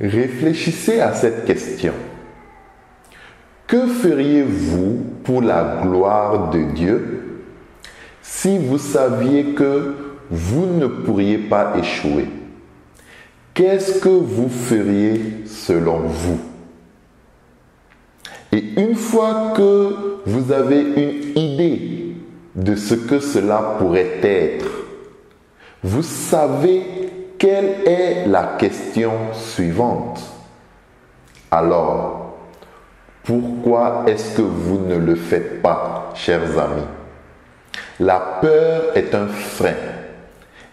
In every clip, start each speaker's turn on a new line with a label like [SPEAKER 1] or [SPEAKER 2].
[SPEAKER 1] Réfléchissez à cette question. Que feriez-vous pour la gloire de Dieu si vous saviez que vous ne pourriez pas échouer? Qu'est-ce que vous feriez selon vous? Et une fois que vous avez une idée de ce que cela pourrait être, vous savez quelle est la question suivante. Alors, pourquoi est-ce que vous ne le faites pas, chers amis? La peur est un frein.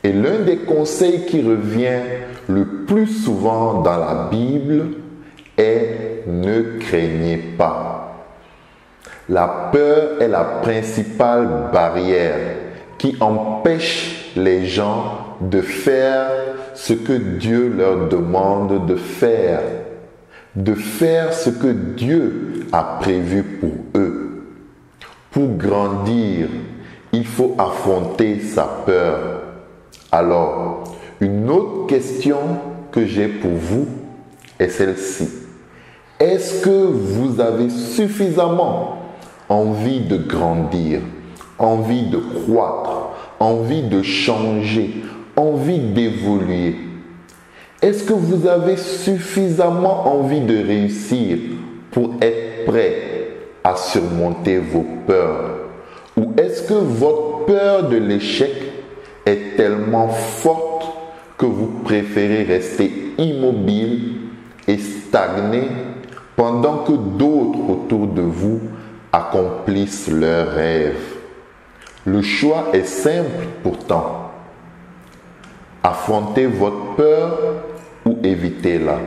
[SPEAKER 1] Et l'un des conseils qui revient le plus souvent dans la Bible est « ne craignez pas ». La peur est la principale barrière qui empêche les gens de faire ce que Dieu leur demande de faire ce que Dieu a prévu pour eux. Pour grandir, il faut affronter sa peur. Alors, une autre question que j'ai pour vous est celle-ci. Est-ce que vous avez suffisamment envie de grandir, envie de croître, envie de changer, envie d'évoluer? Est-ce que vous avez suffisamment envie de réussir pour être prêt à surmonter vos peurs? Ou est-ce que votre peur de l'échec est tellement forte que vous préférez rester immobile et stagner pendant que d'autres autour de vous accomplissent leurs rêves? Le choix est simple pourtant. Affrontez votre peur ou évitez-la.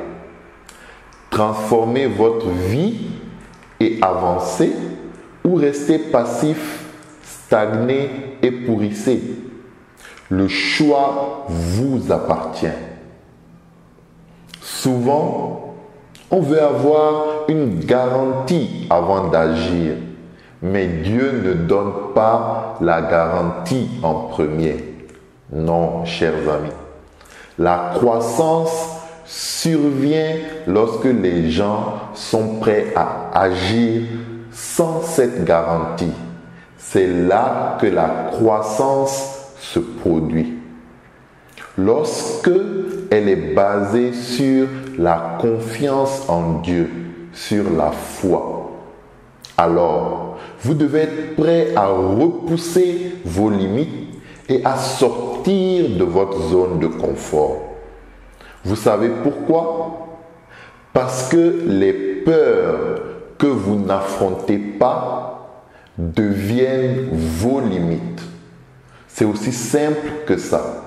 [SPEAKER 1] Transformez votre vie et avancez, ou restez passif, stagnez et pourrissez. Le choix vous appartient. Souvent, on veut avoir une garantie avant d'agir, mais Dieu ne donne pas la garantie en premier. Non, chers amis. La croissance survient lorsque les gens sont prêts à agir sans cette garantie. C'est là que la croissance se produit. Lorsque elle est basée sur la confiance en Dieu, sur la foi, alors vous devez être prêt à repousser vos limites et à sortir de votre zone de confort. Vous savez pourquoi? Parce que les peurs que vous n'affrontez pas deviennent vos limites. C'est aussi simple que ça.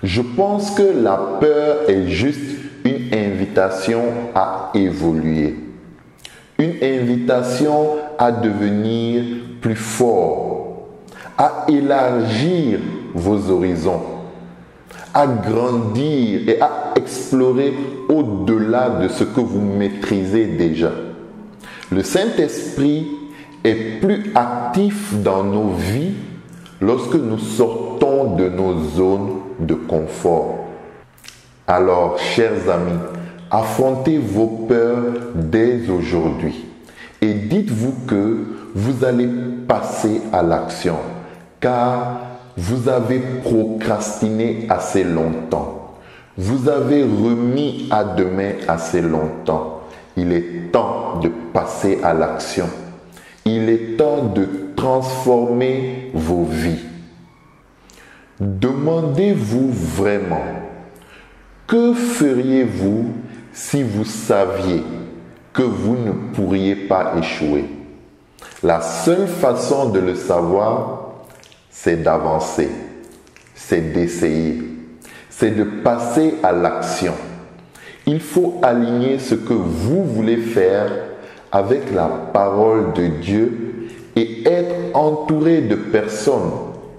[SPEAKER 1] Je pense que la peur est juste une invitation à évoluer. Une invitation à devenir plus fort, à élargir vos horizons, à grandir et à explorer au-delà de ce que vous maîtrisez déjà. Le Saint-Esprit est plus actif dans nos vies lorsque nous sortons de nos zones de confort. Alors, chers amis, affrontez vos peurs dès aujourd'hui et dites-vous que vous allez passer à l'action, car vous avez procrastiné assez longtemps. Vous avez remis à demain assez longtemps. Il est temps de passer à l'action. Il est temps de transformer vos vies. Demandez-vous vraiment, que feriez-vous si vous saviez que vous ne pourriez pas échouer? La seule façon de le savoir, c'est d'avancer, c'est d'essayer, c'est de passer à l'action. Il faut aligner ce que vous voulez faire avec la parole de Dieu et être entouré de personnes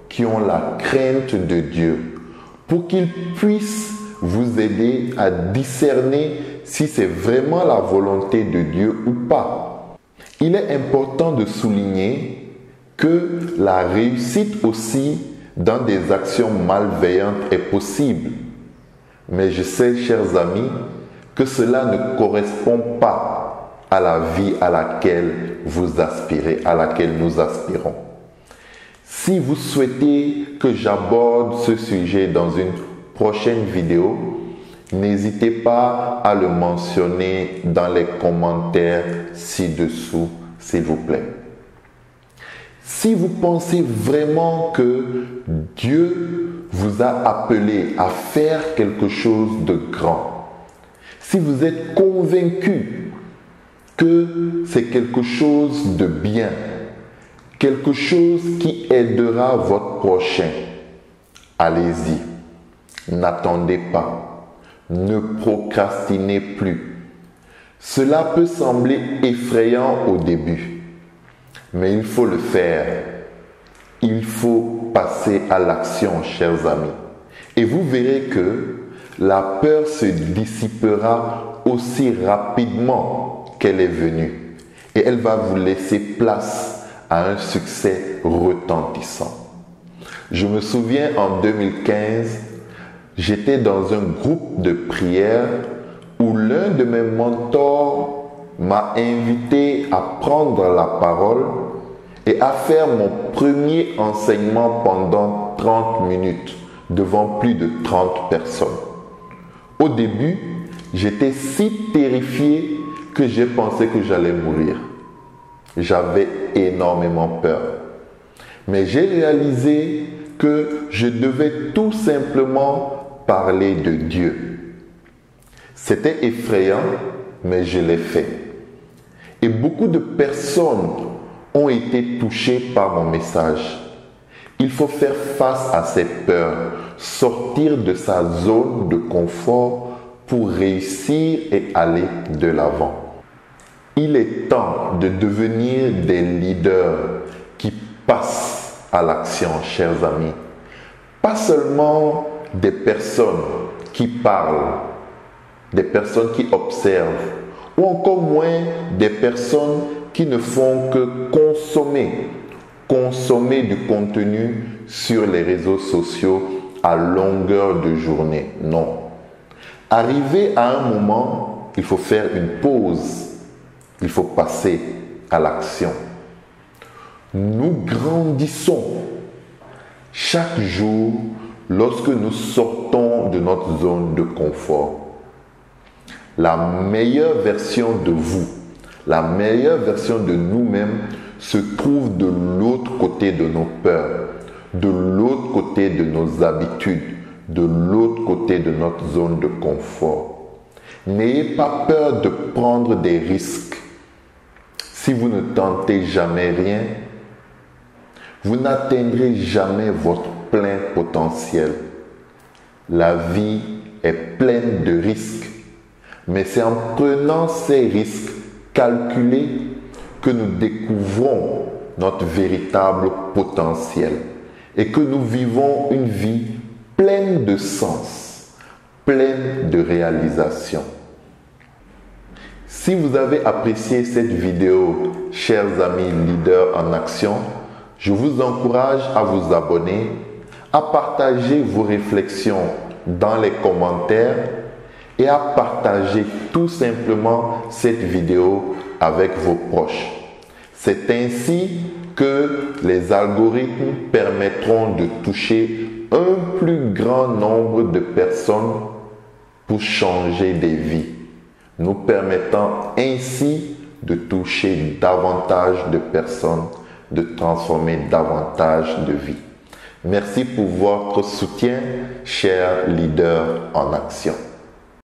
[SPEAKER 1] qui ont la crainte de Dieu pour qu'ils puissent vous aider à discerner si c'est vraiment la volonté de Dieu ou pas. Il est important de souligner que la réussite aussi dans des actions malveillantes est possible. Mais je sais, chers amis, que cela ne correspond pas à la vie à laquelle vous aspirez, à laquelle nous aspirons. Si vous souhaitez que j'aborde ce sujet dans une prochaine vidéo, n'hésitez pas à le mentionner dans les commentaires ci-dessous, s'il vous plaît. Si vous pensez vraiment que Dieu vous a appelé à faire quelque chose de grand, si vous êtes convaincu que c'est quelque chose de bien, quelque chose qui aidera votre prochain, allez-y. N'attendez pas. Ne procrastinez plus. Cela peut sembler effrayant au début, mais il faut le faire. Il faut passer à l'action, chers amis. Et vous verrez que la peur se dissipera aussi rapidement qu'elle est venue. Et elle va vous laisser place à un succès retentissant. Je me souviens en 2015, j'étais dans un groupe de prière où l'un de mes mentors m'a invité à prendre la parole et à faire mon premier enseignement pendant 30 minutes devant plus de 30 personnes. Au début, j'étais si terrifié que j'ai pensé que j'allais mourir. J'avais énormément peur. Mais j'ai réalisé que je devais tout simplement parler de Dieu. C'était effrayant, mais je l'ai fait. Et beaucoup de personnes ont été touchées par mon message. Il faut faire face à ces peurs, sortir de sa zone de confort pour réussir et aller de l'avant. Il est temps de devenir des leaders qui passent à l'action, chers amis. Pas seulement des personnes qui parlent, des personnes qui observent, ou encore moins des personnes qui ne font que consommer du contenu sur les réseaux sociaux à longueur de journée. Non. Arrivé à un moment, il faut faire une pause. Il faut passer à l'action. Nous grandissons chaque jour lorsque nous sortons de notre zone de confort. La meilleure version de vous, la meilleure version de nous-mêmes se trouve de l'autre côté de nos peurs, de l'autre côté de nos habitudes, de l'autre côté de notre zone de confort. N'ayez pas peur de prendre des risques. Si vous ne tentez jamais rien, vous n'atteindrez jamais votre plein potentiel. La vie est pleine de risques, mais c'est en prenant ces risques calculés que nous découvrons notre véritable potentiel et que nous vivons une vie pleine de sens, pleine de réalisation. Si vous avez apprécié cette vidéo, chers amis leaders en action, je vous encourage à vous abonner, à partager vos réflexions dans les commentaires et à partager tout simplement cette vidéo avec vos proches. C'est ainsi que les algorithmes permettront de toucher un plus grand nombre de personnes pour changer des vies, nous permettant ainsi de toucher davantage de personnes, de transformer davantage de vies. Merci pour votre soutien, chers leaders en action.